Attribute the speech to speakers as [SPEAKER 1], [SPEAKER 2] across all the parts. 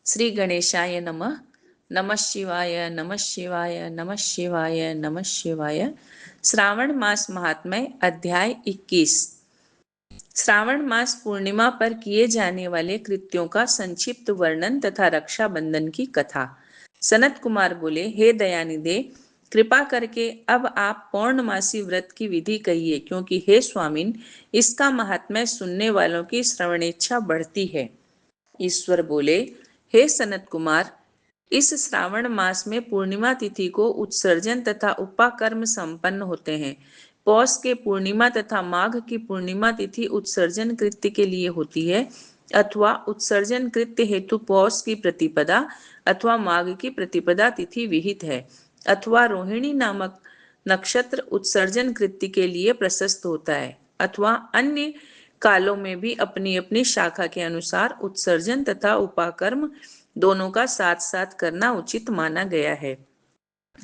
[SPEAKER 1] श्री गणेशाय नमः। नमः शिवाय, नमः शिवाय, नमः शिवाय, नमः शिवाय। श्रावण मास महात्म्य अध्याय 21। श्रावण मास पूर्णिमा पर किए जाने वाले कृत्यों का संक्षिप्त वर्णन तथा रक्षाबंधन की कथा। सनत कुमार बोले, हे दयानिधे, कृपा करके अब आप पौर्णमासी व्रत की विधि कहिए, क्योंकि हे स्वामिन, इसका महात्म्य सुनने वालों की श्रवणेच्छा बढ़ती है। ईश्वर बोले, हे सनत कुमार, इस श्रावण मास में पूर्णिमा तिथि को उत्सर्जन तथा उपाकर्म संपन्न होते हैं। पौष के पूर्णिमा तथा माघ की पूर्णिमा तिथि उत्सर्जन कृत्य के लिए होती है, अथवा उत्सर्जन कृत्य हेतु पौष की प्रतिपदा अथवा माघ की प्रतिपदा तिथि विहित है, अथवा रोहिणी नामक नक्षत्र उत्सर्जन कृत्य के लिए प्रशस्त होता है, अथवा अन्य कालों में भी अपनी अपनी शाखा के अनुसार उत्सर्जन तथा उपाकर्म दोनों का साथ साथ करना उचित माना गया है।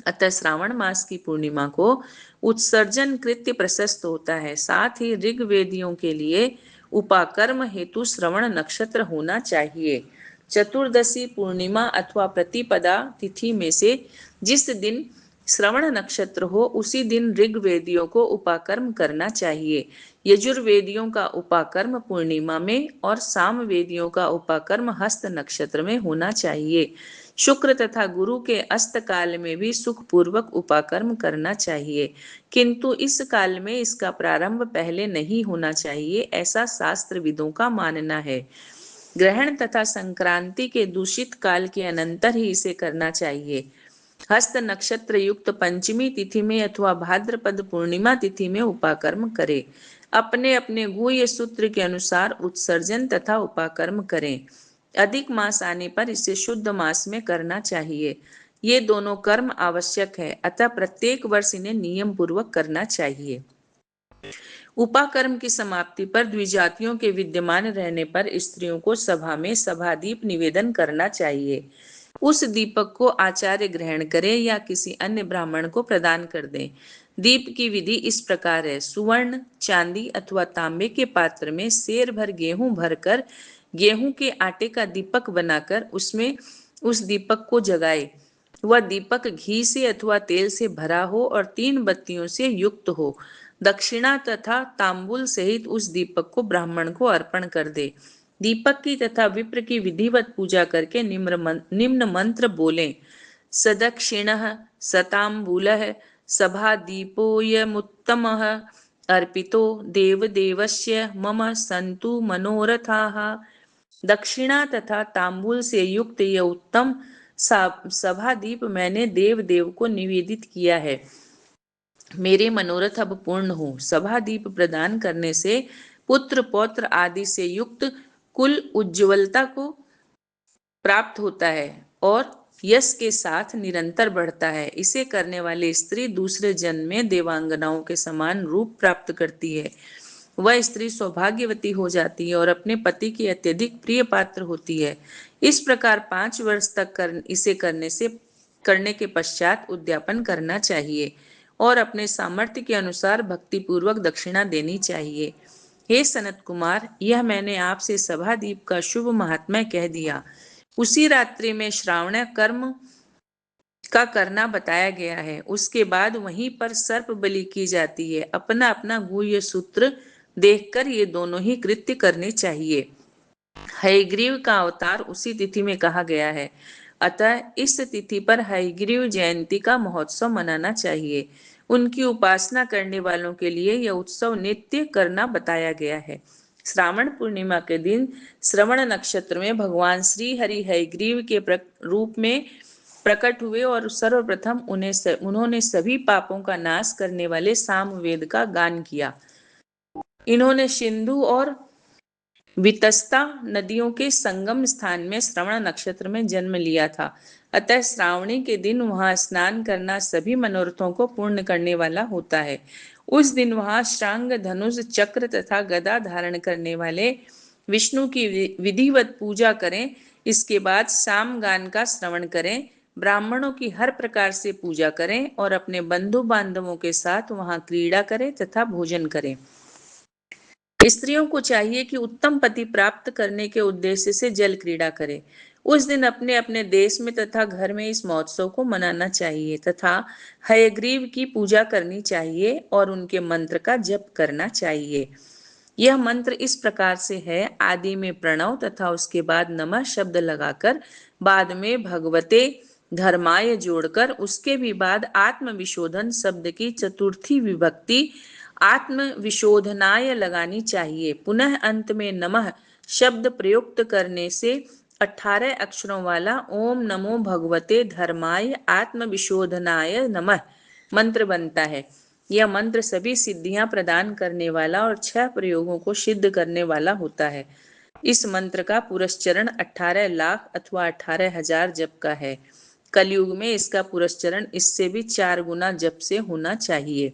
[SPEAKER 1] अतः श्रावण मास की पूर्णिमा को उत्सर्जन कृत्य प्रशस्त होता है। साथ ही ऋग्वेदियों के लिए उपाकर्म हेतु श्रवण नक्षत्र होना चाहिए। चतुर्दशी पूर्णिमा अथवा प्रतिपदा तिथि में से जिस दिन श्रवण नक्षत्र हो, उसी दिन ऋग्वेदियों को उपाकर्म करना चाहिए। यजुर्वेदियों का उपाकर्म पूर्णिमा में और सामवेदियों का उपाकर्म हस्त नक्षत्र में होना चाहिए। शुक्र तथा गुरु के अस्त काल में भी सुखपूर्वक उपाकर्म करना चाहिए, किंतु इस काल में इसका प्रारंभ पहले नहीं होना चाहिए, ऐसा शास्त्र विदों का मानना है। ग्रहण तथा संक्रांति के दूषित काल के अनंतर ही इसे करना चाहिए। हस्त नक्षत्र युक्त पंचमी तिथि में अथवा भाद्रपद पूर्णिमा तिथि में उपाकर्म करे। अपने अपने गुह्य सूत्र के अनुसार उत्सर्जन तथा उपाकर्म करें। अधिक मास आने पर इसे शुद्ध मास में करना चाहिए। ये दोनों कर्म आवश्यक है, अतः प्रत्येक वर्ष इन्हें नियम पूर्वक करना चाहिए। उपाकर्म की समाप्ति पर द्विजातियों के विद्यमान रहने पर स्त्रियों को सभा में सभादीप निवेदन करना चाहिए। उस दीपक को आचार्य ग्रहण करे या किसी अन्य ब्राह्मण को प्रदान कर दे। दीप की विधि इस प्रकार है। सुवर्ण, चांदी अथवा तांबे के पात्र में सेर भर गेहूं भरकर गेहूं के आटे का दीपक बनाकर उसमें उस दीपक को जगाए। वह दीपक घी से अथवा तेल से भरा हो और 3 बत्तियों से युक्त हो। दक्षिणा तथा तांबुल सहित उस दीपक को ब्राह्मण को अर्पण कर दे। दीपक की तथा विप्र की विधिवत पूजा करके निम्न मंत्र बोलें। सदक्षिणः सतांबूलः सभादीपोऽयमुत्तमः अर्पितो देवदेवस्य मम सन्तु मनोरथाः। दक्षिणा तथा तांबूल से युक्त यह उत्तम सभादीप मैंने देव देव को निवेदित किया है। मेरे मनोरथ अब पूर्ण हो। सभादीप प्रदान करने से पुत्र पौत्र आदि से युक्त कुल उज्ज्वलता को प्राप्त होता है और यश के साथ निरंतर बढ़ता है। इसे करने वाली स्त्री दूसरे जन्म में देवांगनाओं के समान रूप प्राप्त करती है। वह स्त्री सौभाग्यवती हो जाती है और अपने पति की अत्यधिक प्रिय पात्र होती है। इस प्रकार 5 वर्ष तक इसे करने के पश्चात उद्यापन करना चाहिए और अपने सामर्थ्य के अनुसार भक्ति पूर्वक दक्षिणा देनी चाहिए। हे सनत कुमार, यह मैंने आपसे सभादीप का शुभ महात्म्य कह दिया। उसी रात्रि में श्रावण कर्म का करना बताया गया है। उसके बाद वहीं पर सर्प बलि की जाती है। अपना अपना गुह्य सूत्र देखकर ये दोनों ही कृत्य करने चाहिए। हयग्रीव का अवतार उसी तिथि में कहा गया है, अतः इस तिथि पर हयग्रीव जयंती का महोत्सव मनाना चाहिए। उनकी उपासना करने वालों के लिए यह उत्सव नित्य करना बताया गया है। श्रावण पूर्णिमा के दिन श्रवण नक्षत्र में भगवान श्री हरि हयग्रीव के रूप में प्रकट हुए और सर्वप्रथम उन्होंने सभी पापों का नाश करने वाले सामवेद का गान किया। इन्होंने सिंधु और वितस्ता नदियों के संगम स्थान में श्रवण नक्षत्र में जन्म लिया था। अतः श्रावणी के दिन वहां स्नान करना सभी मनोरथों को पूर्ण करने वाला होता है। उस दिन वहां श्रांग, धनुष, चक्र तथा गदा धारण करने वाले विष्णु की विधिवत पूजा करें। इसके बाद शाम गान का श्रवण करें, ब्राह्मणों की हर प्रकार से पूजा करें और अपने बंधु बांधवों के साथ वहां क्रीड़ा करें तथा भोजन करें। स्त्रियों को चाहिए कि उत्तम पति प्राप्त करने के उद्देश्य से जल क्रीड़ा करें। उस दिन अपने अपने देश में तथा घर में इस महोत्सव को मनाना चाहिए तथा हयग्रीव की पूजा करनी चाहिए और उनके मंत्र का जप करना चाहिए। यह मंत्र इस प्रकार से है, आदि में प्रणव तथा उसके बाद नमः शब्द लगाकर, बाद में भगवते धर्माय जोड़कर, उसके भी बाद आत्मविशोधन शब्द की चतुर्थी विभक्ति आत्मविशोधनाय लगानी चाहिए। पुनः अंत में नमः शब्द प्रयुक्त करने से 18 अक्षरों वाला ओम नमो भगवते धर्माय आत्मविशोधनाय नमः मंत्र बनता है। यह मंत्र सभी सिद्धियां प्रदान करने वाला और 6 प्रयोगों को सिद्ध करने वाला होता है। इस मंत्र का पुरस्चरण 18 लाख अथवा 18,000 जप का है। कलयुग में इसका पुरस्चरण इससे भी 4 गुना जप से होना चाहिए।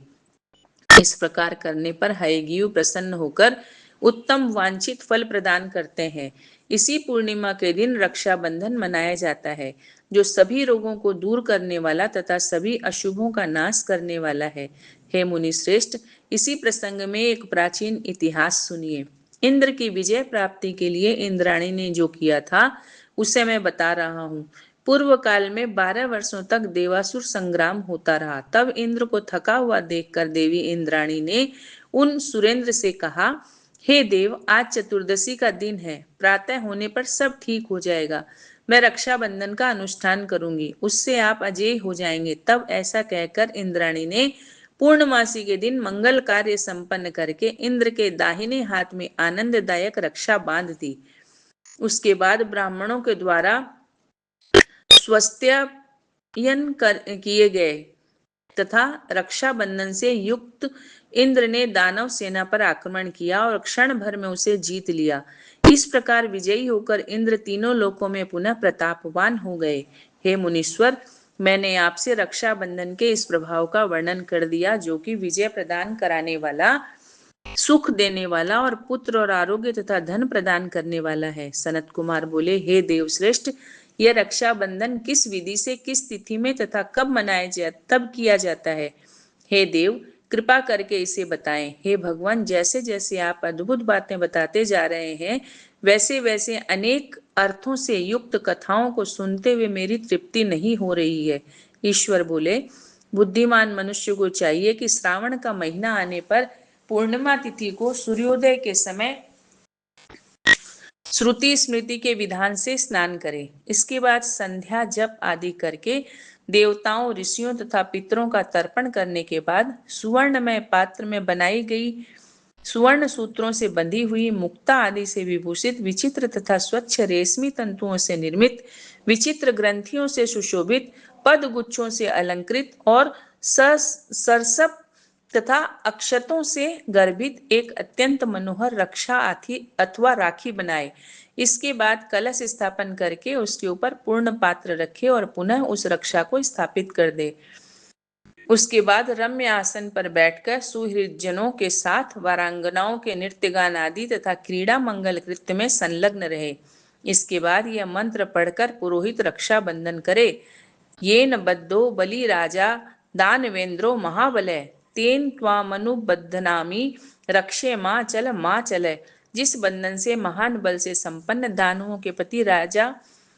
[SPEAKER 1] इस प्रकार करने पर हयग्रीव प्रसन्न होकर उत्तम वांछित फल प्रदान करते हैं। इसी पूर्णिमा के दिन रक्षाबंधन मनाया जाता है, जो सभी रोगों को दूर करने वाला तथा सभी अशुभों का नाश करने वाला है। हे मुनि श्रेष्ठ, इसी प्रसंग में एक प्राचीन इतिहास सुनिए। इंद्र की विजय प्राप्ति के लिए इंद्राणी ने जो किया था उसे मैं बता रहा हूँ। पूर्व काल में 12 वर्षों तक देवासुर संग्राम होता रहा। तब इंद्र को थका हुआ देखकर देवी इंद्राणी ने उन सुरेंद्र से कहा, हे देव, आज चतुर्दशी का दिन है, प्रातः होने पर सब ठीक हो जाएगा। मैं रक्षाबंधन का अनुष्ठान करूंगी, उससे आप अजेय हो जाएंगे। तब ऐसा कहकर इंद्राणी ने पूर्णमासी के दिन मंगल कार्य संपन्न करके इंद्र के दाहिने हाथ में आनंददायक रक्षा बांध दी। उसके बाद ब्राह्मणों के द्वारा स्वस्त्यायन किए गए तथा रक्षाबंधन से युक्त इंद्र ने दानव सेना पर आक्रमण किया और क्षण भर में उसे जीत लिया। इस प्रकार विजयी होकर इंद्र तीनों लोकों में पुनः प्रतापवान हो गए। हे मुनीश्वर, मैंने आपसे रक्षाबंधन के इस प्रभाव का वर्णन कर दिया, जो कि विजय प्रदान कराने वाला, सुख देने वाला और पुत्र और आरोग्य तथा धन प्रदान करने वाला है। सनत कुमार बोले, हे देव श्रेष्ठ, यह रक्षाबंधन किस विधि से, किस तिथि में तथा कब तब किया जाता है? हे देव, कृपा करके इसे बताएं। हे भगवान, जैसे जैसे आप अद्भुत बातें बताते जा रहे हैं, वैसे वैसे अनेक अर्थों से युक्त कथाओं को सुनते हुए मेरी तृप्ति नहीं हो रही है। ईश्वर बोले, बुद्धिमान मनुष्य को चाहिए कि श्रावण का महीना आने पर पूर्णिमा तिथि को सूर्योदय के समय श्रुति स्मृति के विधान से स्नान करे। इसके बाद संध्या जप आदि करके देवताओं, ऋषियों तथा पितरों का तर्पण करने के बाद सुवर्णमय पात्र में बनाई गई सुवर्ण सूत्रों से बंधी हुई, मुक्ता आदि से विभूषित, विचित्र तथा स्वच्छ रेशमी तंतुओं से निर्मित, विचित्र ग्रंथियों से सुशोभित, पद गुच्छों से अलंकृत और सरसप तथा अक्षतों से गर्भित एक अत्यंत मनोहर रक्षा अथवा राखी बनाए। इसके बाद कलश स्थापन करके उसके ऊपर पूर्ण पात्र रखे और पुनः उस रक्षा को स्थापित कर दे। उसके बाद रम्य आसन पर बैठकर सुहृदजनों के साथ वारांगनाओं के नृत्य गान आदि तथा क्रीड़ा मंगल कृत्य में संलग्न रहे। इसके बाद यह मंत्र पढ़कर पुरोहित रक्षा बंधन करे। येन बद्धो बलि राजा दानवेंद्रो महाबलय तेन त्वामनुबद्धनामि रक्षे मां चल। जिस बंधन से महान बल से संपन्न दानवों के पति राजा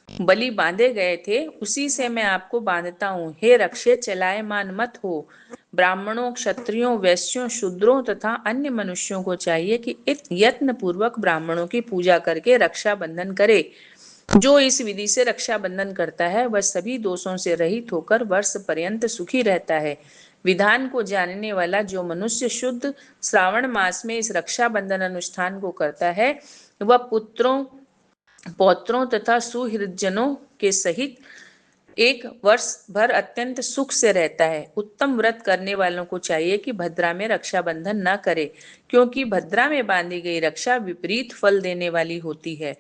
[SPEAKER 1] बलि बांधे गए थे, उसी से मैं आपको बांधता हूँ। हे रक्षे, चलायमान मत हो। ब्राह्मणों, क्षत्रियों, वैश्यों, शूद्रों तथा अन्य मनुष्यों को चाहिए कि यत्न पूर्वक ब्राह्मणों की पूजा करके रक्षा बंधन करे। जो इस विधि से रक्षा बंधन करता है वह सभी दोषों से रहित होकर वर्ष पर्यंत सुखी रहता है। विधान को जानने वाला जो मनुष्य शुद्ध श्रावण मास में इस रक्षा बंधन अनुष्ठान को करता है, वह पुत्रों, पौत्रों तथा सुहृदजनों के सहित एक वर्ष भर अत्यंत सुख से रहता है। उत्तम व्रत करने वालों को चाहिए कि भद्रा में रक्षा बंधन न करे, क्योंकि भद्रा में बांधी गई रक्षा विपरीत फल देने वाली होती है।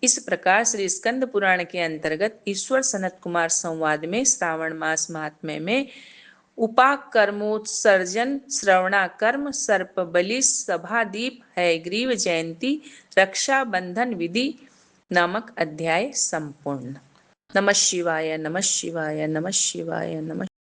[SPEAKER 1] इस प्रकार श्री स्कंद पुराण के अंतर्गत ईश्वर सनत कुमार संवाद में श्रावण मास महात्म्य में उपाकर्मोत्सर्जन, श्रवणाकर्म, सर्प बलि, सभादीप, हयग्रीव जयंती, रक्षा बंधन विधि नामक अध्याय संपूर्ण। नमः शिवाय, नमः शिवाय, नमः शिवाय, नमः